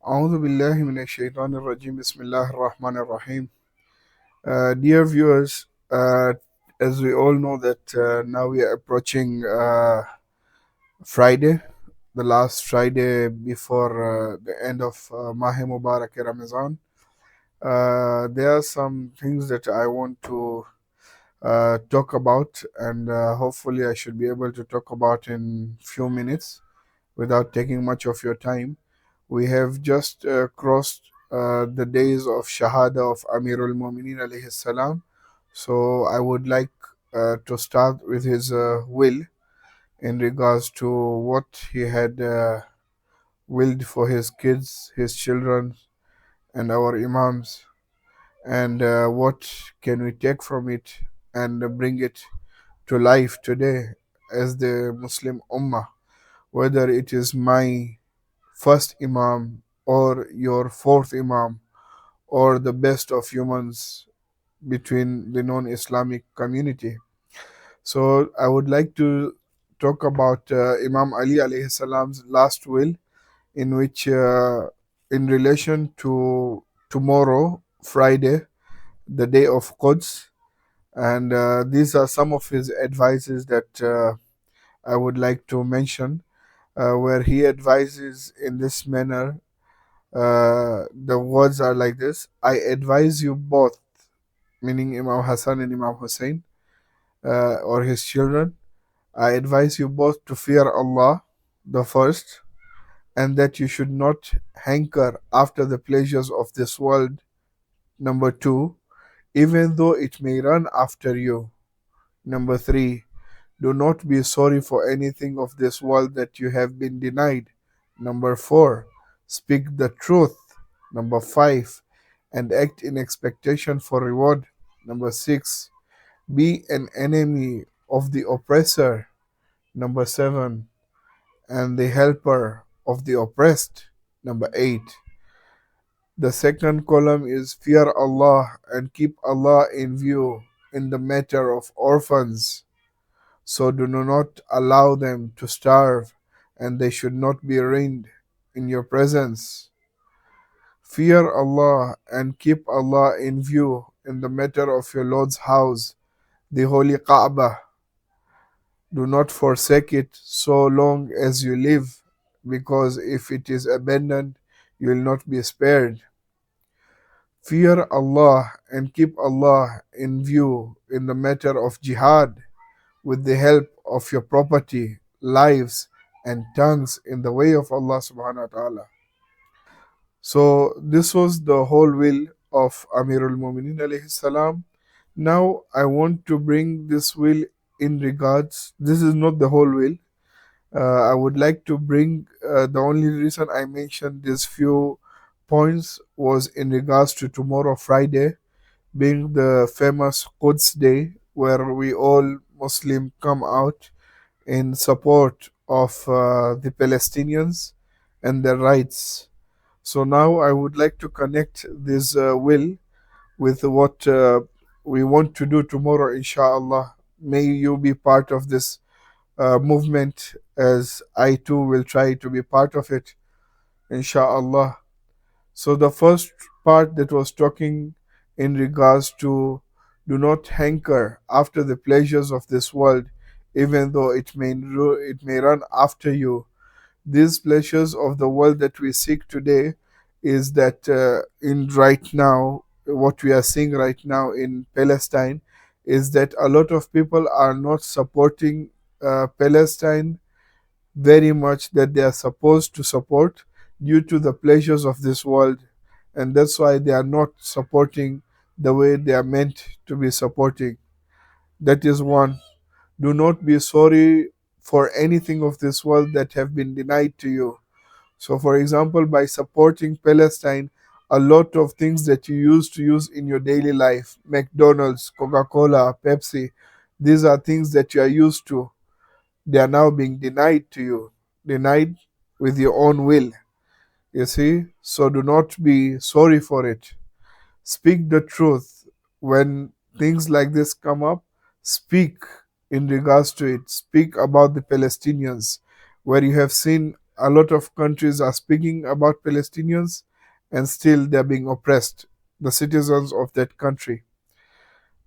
أعوذ بالله من الشيطان الرجيم بسم الله الرحمن الرحيم. Dear viewers, as we all know that now we are approaching Friday, the last Friday before the end of Mahe Mubarak Ramadan. There are some things that I want to talk about, and hopefully I should be able to talk about in few minutes without taking much of your time. We have just crossed the days of Shahada of Amirul Mu'mineen alayhi salam. So I would like to start with his will in regards to what he had willed for his kids, his children, and our Imams, and what can we take from it and bring it to life today as the Muslim Ummah, whether it is my first Imam or your fourth Imam or the best of humans between the non-Islamic community. So I would like to talk about Imam Ali alayhi salam's last will, in which in relation to tomorrow, Friday, the day of Quds, and these are some of his advices that I would like to mention, where he advises in this manner. The words are like this: I advise you both, meaning Imam Hassan and Imam Hussein, or his children. I advise you both to fear Allah, the first, and that you should not hanker after the pleasures of this world, number two, even though it may run after you. Number three, do not be sorry for anything of this world that you have been denied. Number four, speak the truth. Number five, and act in expectation for reward. Number six, be an enemy of the oppressor. Number seven, and the helper of the oppressed. Number eight. The second column is fear Allah and keep Allah in view in the matter of orphans. So do not allow them to starve, and they should not be ruined in your presence. Fear Allah and keep Allah in view in the matter of your Lord's house, the holy Kaaba. Do not forsake it so long as you live, because if it is abandoned, you will not be spared. Fear Allah and keep Allah in view in the matter of jihad with the help of your property, lives, and tongues in the way of Allah subhanahu wa ta'ala. So this was the whole will of Amirul Mu'mineen alayhi salam. Now I want to bring this will in regards, this is not the whole will. I would like to bring, the only reason I mentioned these few points was in regards to tomorrow, Friday, being the famous Quds Day, where we all Muslim come out in support of the Palestinians and their rights. So now I would like to connect this will with what we want to do tomorrow, inshallah. May you be part of this movement, as I too will try to be part of it, inshallah. So the first part that was talking in regards to do not hanker after the pleasures of this world, even though it may run after you. These pleasures of the world that we seek today is that in right now, what we are seeing right now in Palestine is that a lot of people are not supporting Palestine very much that they are supposed to support due to the pleasures of this world, and that's why they are not supporting the way they are meant to be supporting. That is one. Do not be sorry for anything of this world that have been denied to you. So for example, by supporting Palestine, a lot of things that you used to use in your daily life, McDonald's, Coca-Cola, Pepsi, these are things that you are used to. They are now being denied to you, denied with your own will. You see? So do not be sorry for it. Speak the truth. When things like this come up, speak in regards to it. Speak about the Palestinians, where you have seen a lot of countries are speaking about Palestinians and still they're being oppressed, the citizens of that country.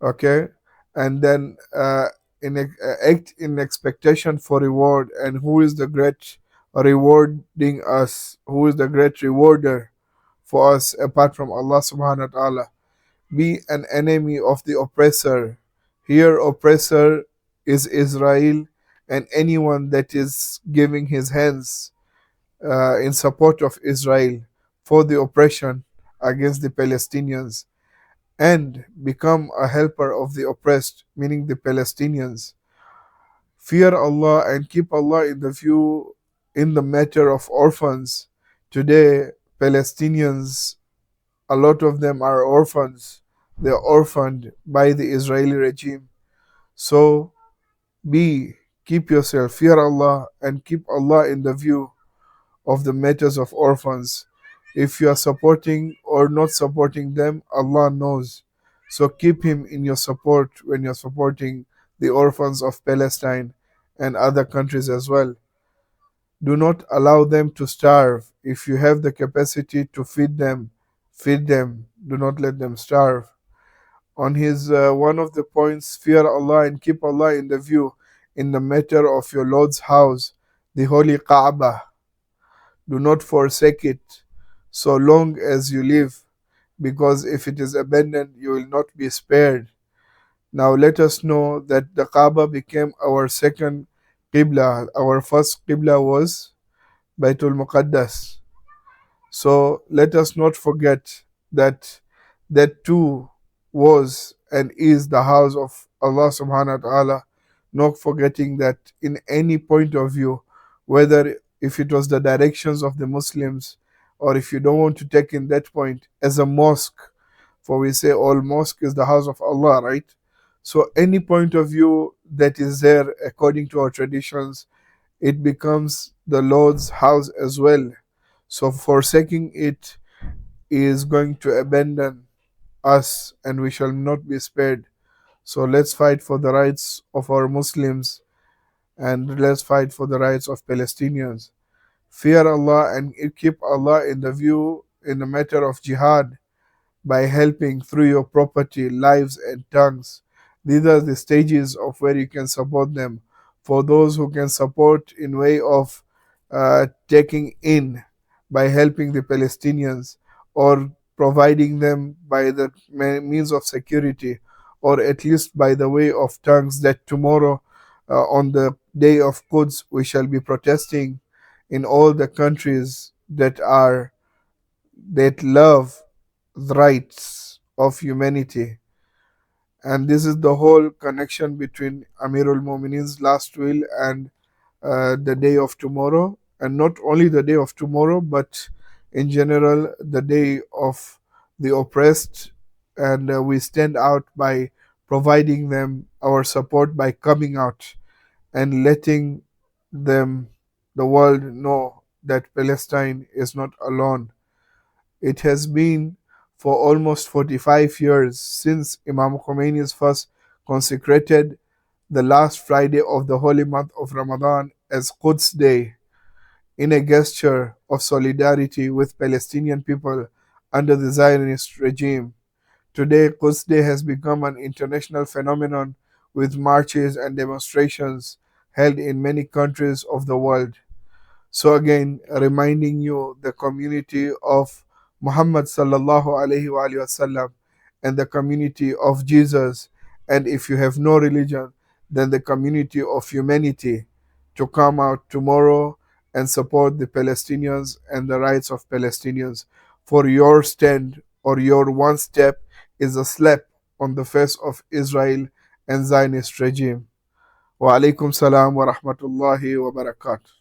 Okay, and then act in expectation for reward. And who is the great rewarding us? Who is the great rewarder for us apart from Allah subhanahu wa ta'ala? Be an enemy of the oppressor. Here, oppressor is Israel and anyone that is giving his hands in support of Israel for the oppression against the Palestinians, and become a helper of the oppressed, meaning the Palestinians. Fear Allah and keep Allah in the view in the matter of orphans. Today, Palestinians, a lot of them are orphans. They are orphaned by the Israeli regime. So keep yourself, fear Allah and keep Allah in the view of the matters of orphans. If you are supporting or not supporting them, Allah knows. So keep Him in your support when you're supporting the orphans of Palestine and other countries as well. Do not allow them to starve. If you have the capacity to feed them, feed them. Do not let them starve. On his one of the points, fear Allah and keep Allah in the view in the matter of your Lord's house, the holy Kaaba. Do not forsake it so long as you live, because if it is abandoned, you will not be spared. Now let us know that the Kaaba became our second Qibla. Our first Qibla was Baitul Muqaddas. So let us not forget that that too was and is the house of Allah subhanahu wa ta'ala. Not forgetting that in any point of view, whether if it was the directions of the Muslims, or if you don't want to take in that point as a mosque, for we say all mosque is the house of Allah, right? So any point of view that is there according to our traditions, it becomes the Lord's house as well. So forsaking it is going to abandon us and we shall not be spared. So let's fight for the rights of our Muslims and let's fight for the rights of Palestinians. Fear Allah and keep Allah in the view in the matter of jihad by helping through your property, lives, and tongues. These are the stages of where you can support them. For those who can support in way of taking in by helping the Palestinians, or providing them by the means of security, or at least by the way of tongues, that tomorrow on the day of Quds we shall be protesting in all the countries that love the rights of humanity. And this is the whole connection between Amirul Mu'minin's last will and the day of tomorrow. And not only the day of tomorrow, but in general, the day of the oppressed. And we stand out by providing them our support by coming out and letting them, the world, know that Palestine is not alone. It has been for almost 45 years since Imam Khomeini's first consecrated the last Friday of the holy month of Ramadan as Quds Day, in a gesture of solidarity with Palestinian people under the Zionist regime. Today, Quds Day has become an international phenomenon with marches and demonstrations held in many countries of the world. So again, reminding you the community of Muhammad sallallahu alaihi wasallam and the community of Jesus, and if you have no religion, then the community of humanity, to come out tomorrow and support the Palestinians and the rights of Palestinians. For your stand or your one step is a slap on the face of Israel and Zionist regime. Wa alaikum salam wa rahmatullahi wa barakatuh.